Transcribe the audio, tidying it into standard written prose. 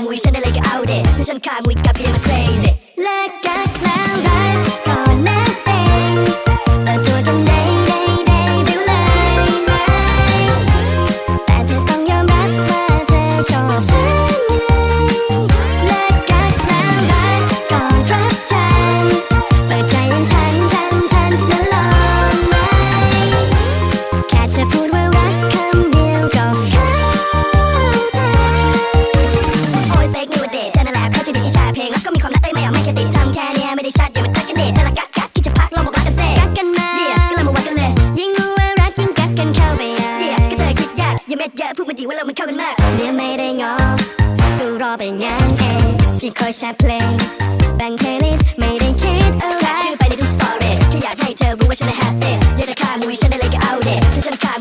มุยฉันได้เลยก็เอาเด็ดถ้าฉันขามุยกับยัง crazy เลิกกันแล้วรักก่อนนะเองเปิดตัวกันได้บิวเลยไหมแต่เธอต้องยอมรับว่าเธอชอบฉันเลิกกันแล้วรักก่อนรักฉันเปิดใจยังทันนั้นลองไหมแค่เธอพูดว่ารักคำเดียวก็เข้าใจโอ้ยเฟกนิวเดทเธอนั่นแหละเขาจะดีอิจฉาเพลงแล้วก็มีความรักไม่เอาไม่แค่ติดทำแค่เนี้ยไม่ได้ชัดอย่ามาทักกันเดทเธอละกักคิดจะพักลองบอกรักกันเซ่กักกันมาก็เลยมาวัดกันเลยยิ่งรู้ว่ารักยิ่งกักกันเข้าไปก็เธอคิดยากอย่าเม็ดเยอะพูดมาดีว่าเรามันเข้ากันมากเนี่ยไม่ได้งอกูรอไปงานเองที่คอยแชร์เพลงแต่งเพลย์ลิสต์ไม่ได้คิดอะไรชื่อไปในทุกสตอรี่แค่อยากให้เธอรู้ว่าฉันไม่แฮปปี้อยากจะฆ่ามุยฉันได้เลยก็เอาเด็ดถ้าฉันฆ่า